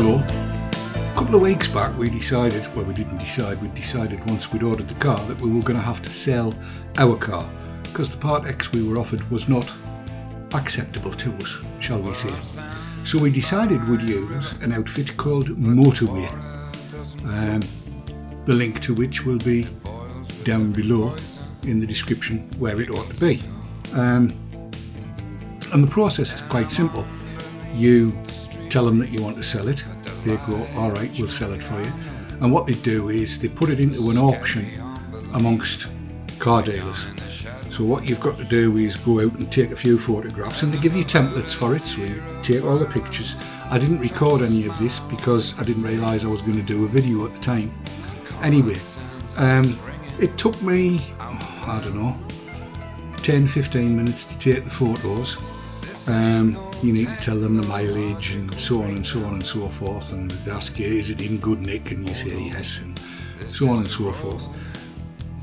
Hello. A couple of weeks back we decided, well we didn't decide, we decided once we'd ordered the car that we were going to have to sell our car because the Part X we were offered was not acceptable to us, shall we say. So we decided we'd use an outfit called Motorway, the link to which will be down below in the description where it ought to be. And the process is quite simple. You tell them that you want to sell it, they go, alright, we'll sell it for you. And what they do is they put it into an auction amongst car dealers. So what you've got to do is go out and take a few photographs, and they give you templates for it, so you take all the pictures. I didn't record any of this because I didn't realise I was going to do a video at the time. Anyway, it took me, I don't know, 10-15 minutes to take the photos. You need to tell them the mileage and so on and so on and so forth, and they ask you, is it in good nick, and you say yes, and so on and so forth.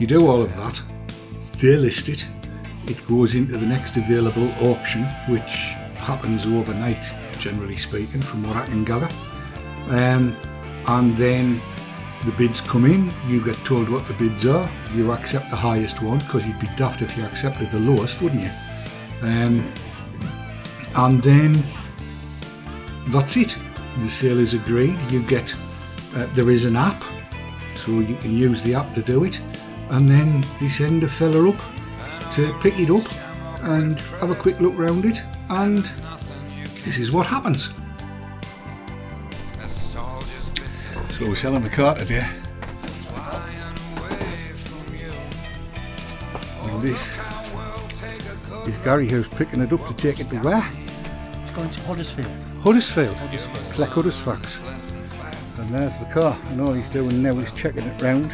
You do all of that, they list it, it goes into the next available auction, which happens overnight, generally speaking, from what I can gather, and then the bids come in, you get told what the bids are, you accept the highest one, because you'd be daft if you accepted the lowest, wouldn't you? And then that's it, the sale is agreed. You get, there is an app, so you can use the app to do it, and then they send a fella up to pick it up and have a quick look around it, and this is what happens. So we're selling the car today, and this is Gary who's picking it up to take it to where? It's going to Huddersfield. Huddersfield? Clec Huddersfax. And there's the car, and all he's doing now is checking it round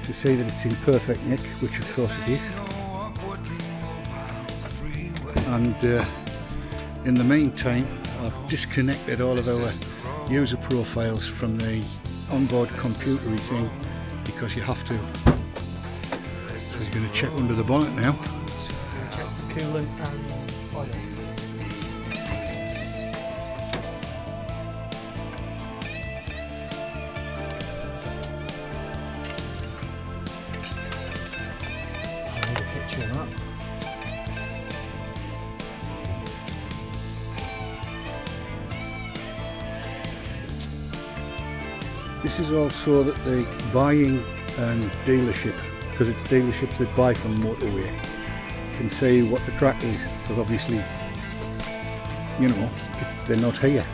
to see that it's in perfect nick, which of course it is. And in the meantime I've disconnected all of our user profiles from the onboard computery thing, because you have to. So he's going to check under the bonnet now. Check the coolant and oil. I need a picture of that. This is also that the buying and dealership, because it's dealerships that buy from Motorway, can say what the crack is, because obviously, you know, they're not here.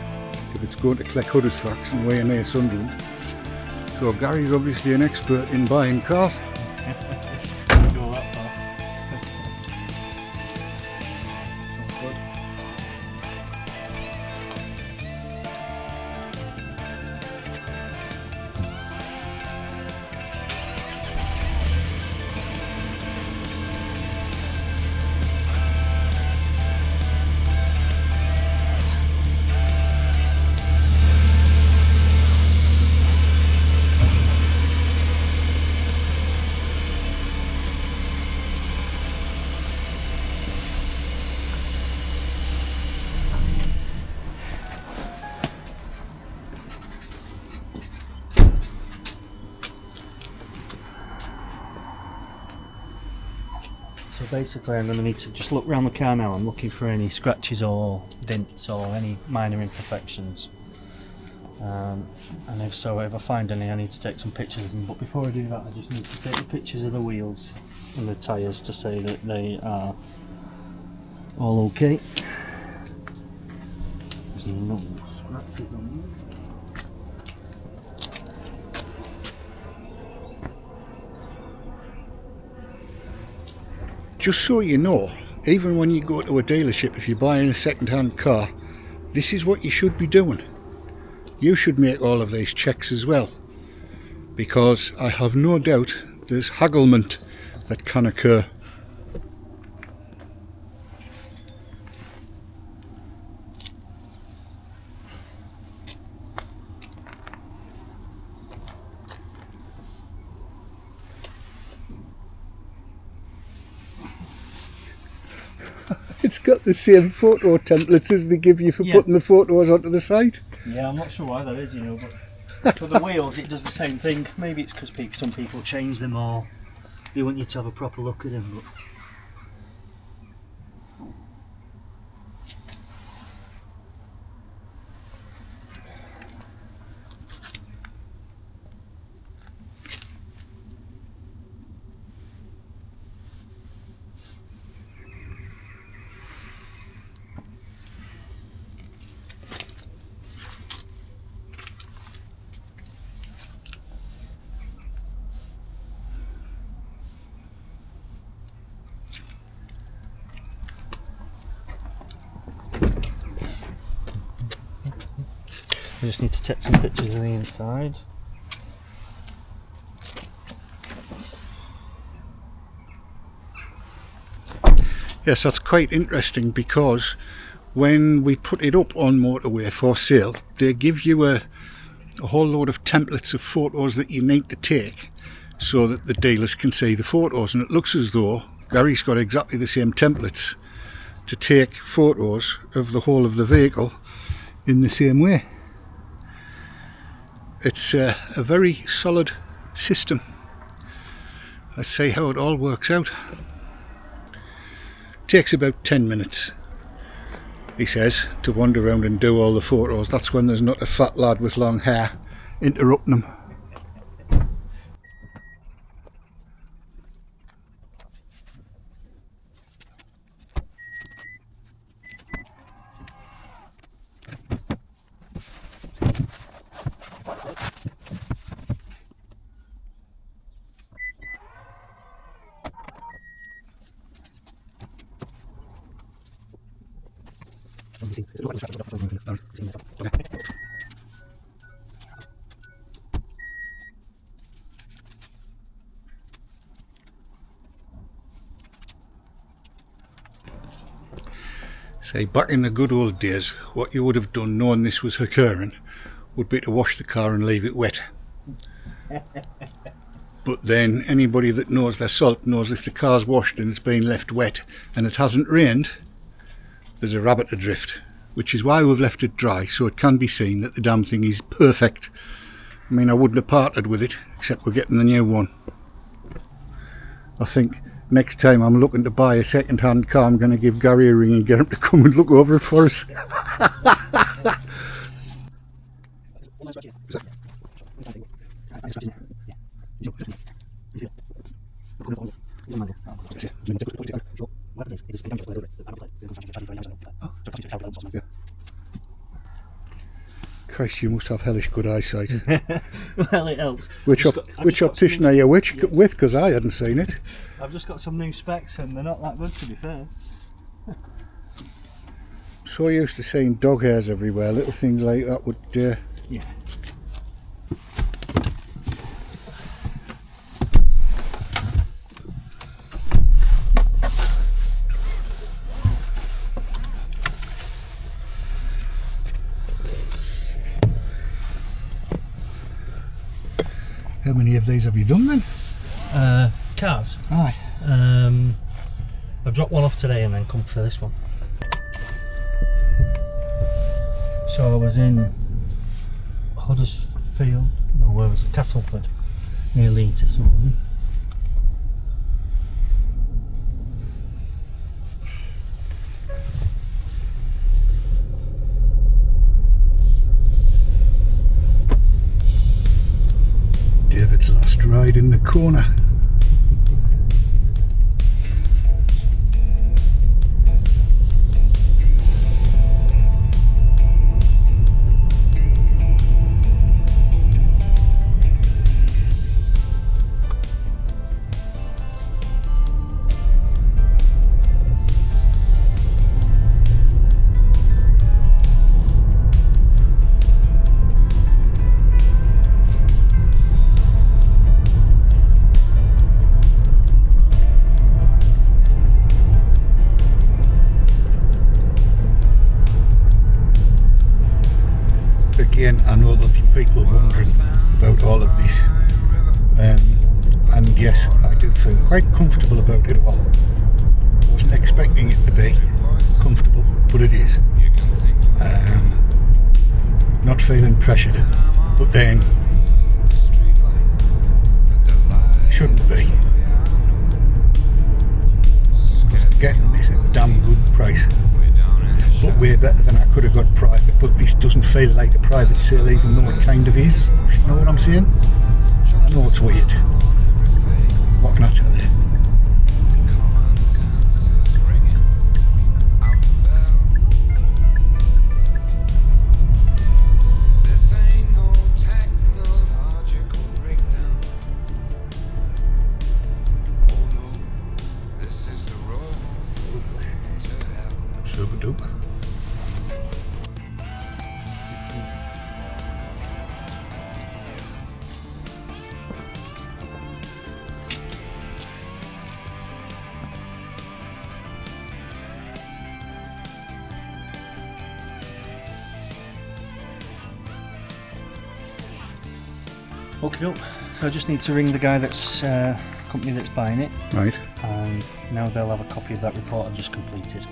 If it's going to Clec Huddersfax and we're near Sunderland. So Gary's obviously an expert in buying cars. Don't go that far. Sounds good. So basically I'm going to need to just look around the car now. I'm looking for any scratches or dents or any minor imperfections. And if so, if I find any, I need to take some pictures of them. But before I do that, I just need to take the pictures of the wheels and the tyres to say that they are all okay. There's no scratches on them. Just so you know, even when you go to a dealership, if you're buying a second-hand car, this is what you should be doing. You should make all of these checks as well, because I have no doubt there's hagglement that can occur. It's got the same photo templates as they give you for putting the photos onto the site. Yeah, I'm not sure why that is, you know, but for the wheels it does the same thing. Maybe it's because some people change them, or they want you to have a proper look at them. But I just need to take some pictures of the inside. Yes, that's quite interesting, because when we put it up on Motorway for sale, they give you a whole load of templates of photos that you need to take so that the dealers can see the photos, and it looks as though Gary's got exactly the same templates to take photos of the whole of the vehicle in the same way. It's a very solid system. Let's see how it all works out. Takes about 10 minutes, he says, to wander around and do all the photos. That's when there's not a fat lad with long hair interrupting them. Say, back in the good old days, what you would have done knowing this was occurring would be to wash the car and leave it wet. But then anybody that knows their salt knows if the car's washed and it's been left wet and it hasn't rained, there's a rabbit adrift, which is why we've left it dry, so it can be seen that the damn thing is perfect. I mean, I wouldn't have parted with it, except we're getting the new one. I think next time I'm looking to buy a second-hand car, I'm going to give Gary a ring and get him to come and look over it for us. Christ, you must have hellish good eyesight. Well, it helps. Which optician are you with? Because I hadn't seen it. I've just got some new specs and they're not that good, to be fair. So used to seeing dog hairs everywhere, little things like that would... Yeah. How many of these have you done then? Cars? Aye. I've dropped one off today and then come for this one. So I was in Huddersfield, no, where was it? Castleford, near Leeds this morning. David's last ride in the Kona. Again, I know there'll be people wondering about all of this, and yes, I do feel quite comfortable about it all. Wasn't expecting it to be comfortable, but it is. not feeling pressured, but then shouldn't be. Because getting this at a damn good price, but way better than I could have got private. But this doesn't feel like a private sale, even though it kind of is. You know what I'm saying? I know it's weird. What can I tell you? Super duper. Okay, so I just need to ring the guy that's company that's buying it, Right. and now they'll have a copy of that report I've just completed.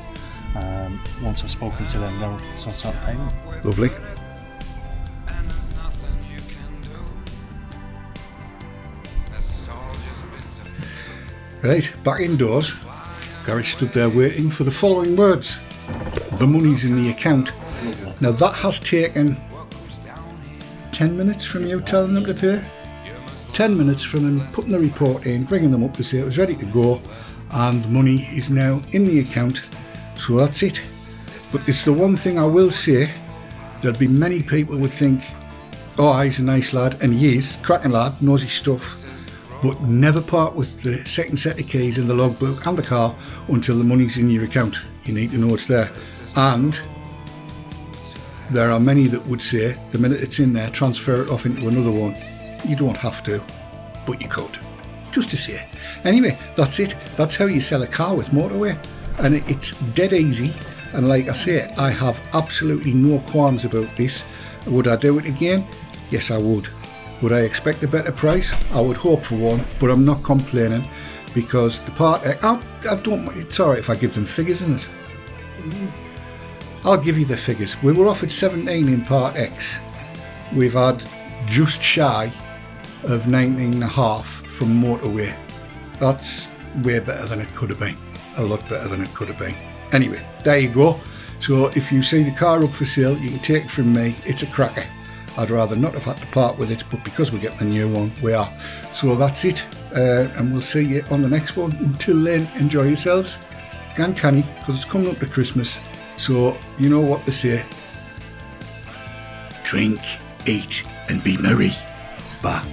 Once I've spoken to them, they'll sort out payment. Lovely. Right, back indoors. Garage stood there waiting for the following words. The money's in the account. Now that has taken 10 minutes from you telling them to pay. 10 minutes from them putting the report in, bringing them up to say it was ready to go, and the money is now in the account. So that's it. But it's the one thing I will say, there'll be many people would think, oh, he's a nice lad, and he is, cracking lad, knows his stuff, but never part with the second set of keys in the logbook and the car until the money's in your account. You need to know it's there. And there are many that would say, the minute it's in there, transfer it off into another one. You don't have to, but you could. Just to say. Anyway, that's it. That's how you sell a car with Motorway. And it's dead easy. And like I say, I have absolutely no qualms about this. Would I do it again? Yes, I would. Would I expect a better price? I would hope for one, but I'm not complaining because the part I don't. It's alright if I give them figures in it. I'll give you the figures. We were offered 17 in Part X. We've had just shy of 19.5 from Motorway. That's way better than it could have been. A lot better than it could have been. Anyway, there you go. So if you see the car up for sale, you can take it from me. It's a cracker. I'd rather not have had to part with it, but because we get the new one, we are. So that's it, and we'll see you on the next one. Until then, enjoy yourselves. Gan canny, because it's coming up to Christmas. So you know what they say. Drink, eat, and be merry. Bye.